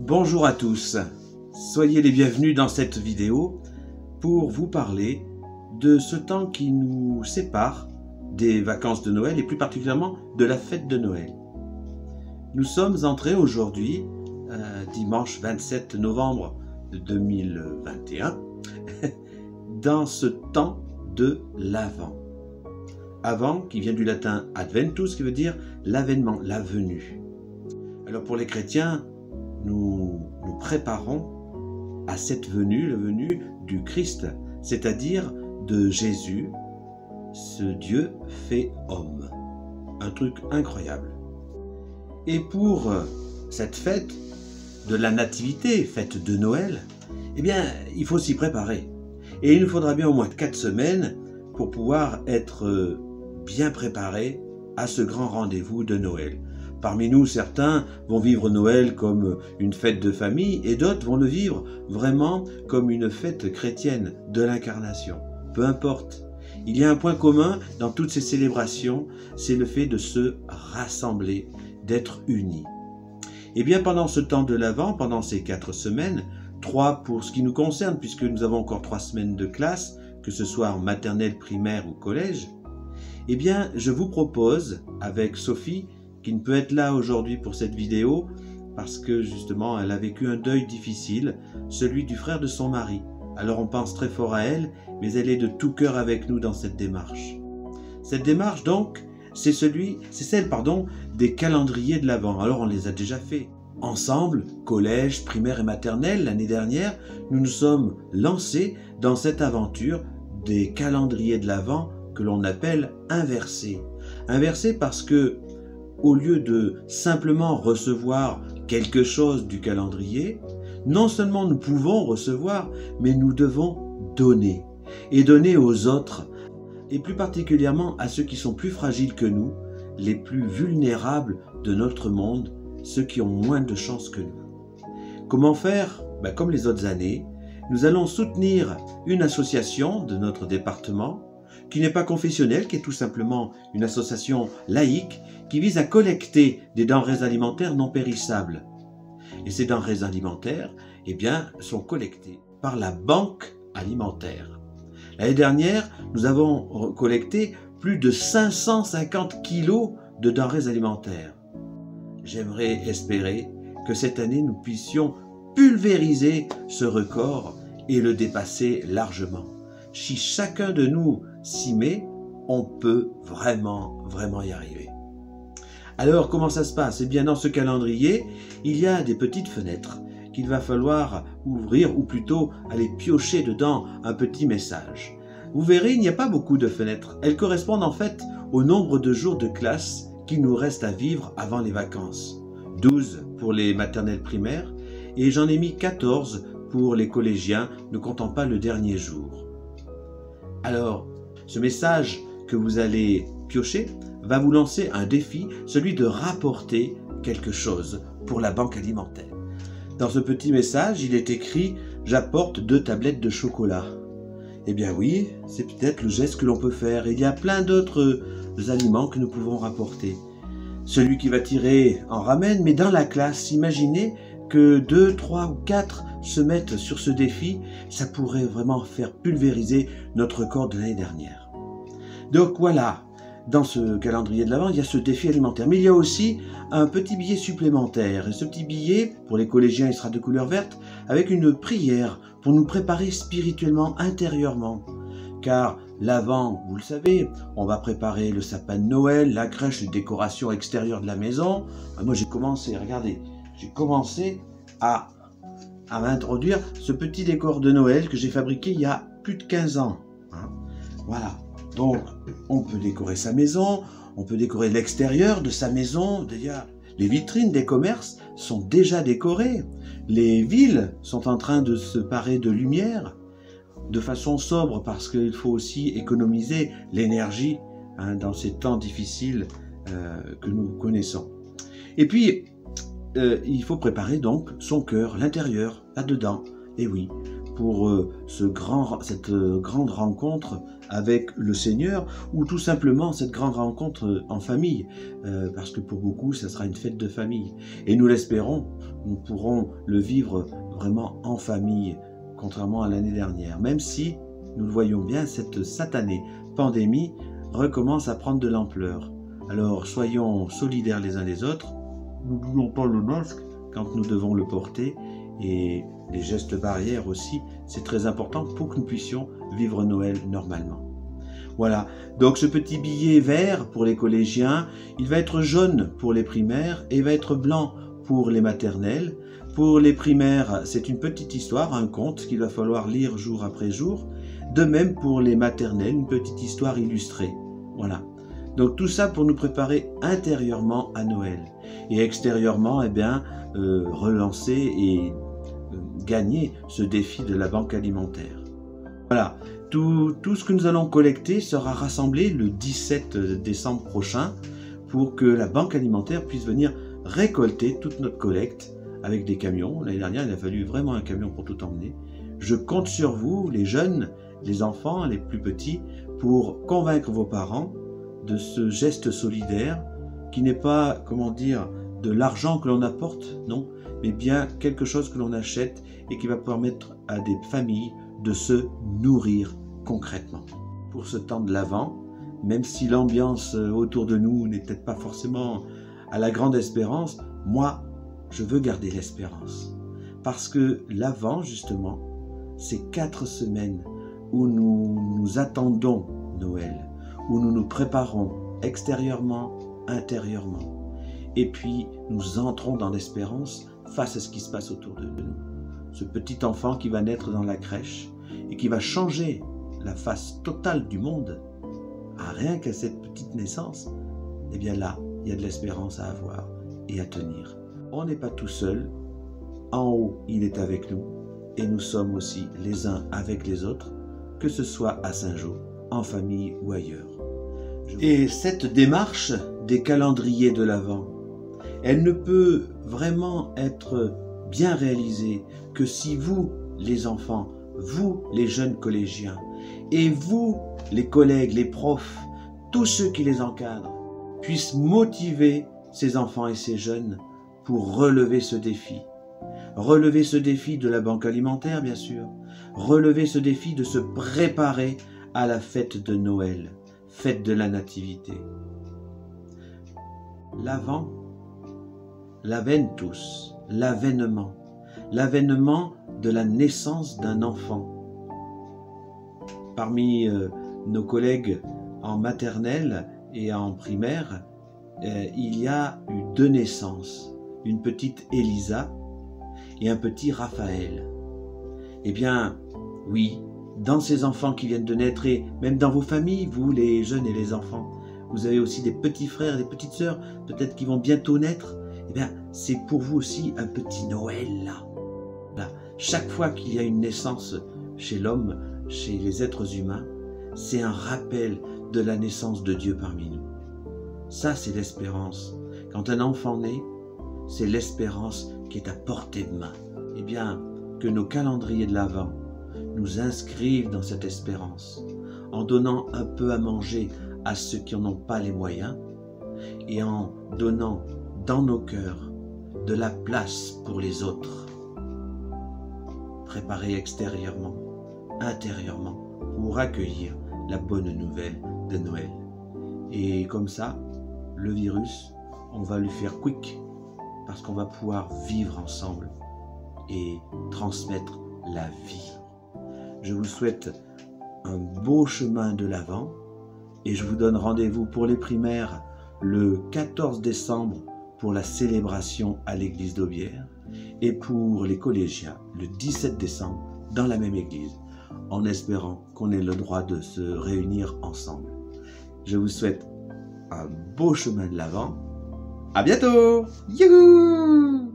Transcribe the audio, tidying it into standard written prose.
Bonjour à tous, soyez les bienvenus dans cette vidéo pour vous parler de ce temps qui nous sépare des vacances de Noël et plus particulièrement de la fête de Noël. Nous sommes entrés aujourd'hui, dimanche 27 novembre 2021, dans ce temps de l'Avent. Avant, qui vient du latin adventus, qui veut dire l'avènement, la venue. Alors pour les chrétiens, nous nous préparons à cette venue, la venue du Christ, c'est-à-dire de Jésus, ce Dieu fait homme. Un truc incroyable. Et pour cette fête de la Nativité, fête de Noël, eh bien, il faut s'y préparer. Et il nous faudra bien au moins 4 semaines pour pouvoir être bien préparé à ce grand rendez-vous de Noël. Parmi nous, certains vont vivre Noël comme une fête de famille et d'autres vont le vivre vraiment comme une fête chrétienne de l'incarnation. Peu importe. Il y a un point commun dans toutes ces célébrations, c'est le fait de se rassembler, d'être unis. Et bien pendant ce temps de l'Avent, pendant ces 4 semaines, 3 pour ce qui nous concerne, puisque nous avons encore 3 semaines de classe, que ce soit en maternelle, primaire ou collège, eh bien je vous propose, avec Sophie, qui ne peut être là aujourd'hui pour cette vidéo, parce que justement elle a vécu un deuil difficile, celui du frère de son mari. Alors on pense très fort à elle, mais elle est de tout cœur avec nous dans cette démarche. Cette démarche donc, c'est celle des calendriers de l'Avent. Alors on les a déjà faits. Ensemble, collège, primaire et maternelle, l'année dernière, nous nous sommes lancés dans cette aventure des calendriers de l'Avent que l'on appelle inversés. Inversés parce que, au lieu de simplement recevoir quelque chose du calendrier, non seulement nous pouvons recevoir, mais nous devons donner. Et donner aux autres, et plus particulièrement à ceux qui sont plus fragiles que nous, les plus vulnérables de notre monde, ceux qui ont moins de chance que nous. Comment faire? Comme les autres années, nous allons soutenir une association de notre département qui n'est pas confessionnelle, qui est tout simplement une association laïque qui vise à collecter des denrées alimentaires non périssables. Et ces denrées alimentaires, sont collectées par la banque alimentaire. L'année dernière, nous avons collecté plus de 550 kilos de denrées alimentaires. J'aimerais espérer que cette année, nous puissions pulvériser ce record et le dépasser largement. Si chacun de nous s'y met, on peut vraiment y arriver. Alors, comment ça se passe? Eh bien, dans ce calendrier, il y a des petites fenêtres qu'il va falloir ouvrir, ou plutôt aller piocher dedans un petit message. Vous verrez, il n'y a pas beaucoup de fenêtres. Elles correspondent en fait au nombre de jours de classe qu'il nous reste à vivre avant les vacances. 12 pour les maternelles primaires, et j'en ai mis 14 pour les collégiens, ne comptant pas le dernier jour. Alors, ce message que vous allez piocher va vous lancer un défi, celui de rapporter quelque chose pour la banque alimentaire. Dans ce petit message, il est écrit « J'apporte 2 tablettes de chocolat ». Eh bien oui, c'est peut-être le geste que l'on peut faire. Il y a plein d'autres aliments que nous pouvons rapporter. Celui qui va tirer en ramène, mais dans la classe, imaginez que 2, 3 ou 4 se mettent sur ce défi, ça pourrait vraiment faire pulvériser notre record de l'année dernière. Donc voilà, dans ce calendrier de l'Avent, il y a ce défi alimentaire. Mais il y a aussi un petit billet supplémentaire. Et ce petit billet, pour les collégiens, il sera de couleur verte, avec une prière pour nous préparer spirituellement, intérieurement. Car l'Avent, vous le savez, on va préparer le sapin de Noël, la crèche, les décorations extérieures de la maison. Moi j'ai commencé à m'introduire ce petit décor de Noël que j'ai fabriqué il y a plus de 15 ans. Voilà. Donc, on peut décorer sa maison, on peut décorer l'extérieur de sa maison. D'ailleurs, les vitrines des commerces sont déjà décorées. Les villes sont en train de se parer de lumière de façon sobre parce qu'il faut aussi économiser l'énergie dans ces temps difficiles que nous connaissons. Et puis, il faut préparer donc son cœur, l'intérieur, là-dedans. Et oui, pour cette grande rencontre avec le Seigneur, ou tout simplement cette grande rencontre en famille, parce que pour beaucoup, ça sera une fête de famille. Et nous l'espérons, nous pourrons le vivre vraiment en famille, contrairement à l'année dernière, même si, nous le voyons bien, cette satanée pandémie recommence à prendre de l'ampleur. Alors soyons solidaires les uns les autres, n'oublions pas le masque quand nous devons le porter, et les gestes barrières aussi, c'est très important pour que nous puissions vivre Noël normalement. Voilà, donc ce petit billet vert pour les collégiens, il va être jaune pour les primaires et va être blanc pour les maternelles. Pour les primaires, c'est une petite histoire, un conte qu'il va falloir lire jour après jour. De même pour les maternelles, une petite histoire illustrée. Voilà. Donc tout ça pour nous préparer intérieurement à Noël. Et extérieurement, eh bien, relancer et gagner ce défi de la banque alimentaire. Voilà, tout ce que nous allons collecter sera rassemblé le 17 décembre prochain pour que la banque alimentaire puisse venir récolter toute notre collecte avec des camions. L'année dernière, il a fallu vraiment un camion pour tout emmener. Je compte sur vous, les jeunes, les enfants, les plus petits, pour convaincre vos parents de ce geste solidaire qui n'est pas, comment dire, de l'argent que l'on apporte, non, mais bien quelque chose que l'on achète et qui va permettre à des familles de se nourrir concrètement. Pour ce temps de l'Avent, même si l'ambiance autour de nous n'est peut-être pas forcément à la grande espérance, moi, je veux garder l'espérance. Parce que l'Avent, justement, c'est 4 semaines où nous attendons Noël, où nous nous préparons extérieurement, intérieurement. Et puis, nous entrons dans l'espérance face à ce qui se passe autour de nous. Ce petit enfant qui va naître dans la crèche et qui va changer la face totale du monde, rien qu'à cette petite naissance, eh bien là, il y a de l'espérance à avoir et à tenir. On n'est pas tout seul. En haut, il est avec nous. Et nous sommes aussi les uns avec les autres, que ce soit à Saint-Jean, en famille ou ailleurs. Et cette démarche des calendriers de l'Avent, elle ne peut vraiment être bien réalisée que si vous, les enfants, vous, les jeunes collégiens, et vous, les collègues, les profs, tous ceux qui les encadrent, puissent motiver ces enfants et ces jeunes pour relever ce défi. Relever ce défi de la banque alimentaire, bien sûr. Relever ce défi de se préparer à la fête de Noël, fête de la Nativité. L'Avent, l'Aventus, l'avènement de la naissance d'un enfant. Parmi nos collègues en maternelle et en primaire, il y a eu 2 naissances, une petite Elisa et un petit Raphaël. Eh bien, oui, dans ces enfants qui viennent de naître, et même dans vos familles, vous les jeunes et les enfants, vous avez aussi des petits frères et des petites sœurs, peut-être qui vont bientôt naître, eh bien, c'est pour vous aussi un petit Noël, là. Chaque fois qu'il y a une naissance chez l'homme, chez les êtres humains, c'est un rappel de la naissance de Dieu parmi nous. Ça, c'est l'espérance. Quand un enfant naît, c'est l'espérance qui est à portée de main. Eh bien, que nos calendriers de l'Avent nous inscrivent dans cette espérance, en donnant un peu à manger à ceux qui n'en ont pas les moyens, et en donnant dans nos cœurs de la place pour les autres. Préparés extérieurement, intérieurement, pour accueillir la bonne nouvelle de Noël. Et comme ça, le virus, on va lui faire quick, parce qu'on va pouvoir vivre ensemble et transmettre la vie. Je vous souhaite un beau chemin de l'Avent et je vous donne rendez-vous pour les primaires le 14 décembre pour la célébration à l'église d'Aubière et pour les collégiens le 17 décembre dans la même église, en espérant qu'on ait le droit de se réunir ensemble. Je vous souhaite un beau chemin de l'Avent. À bientôt! Youhou!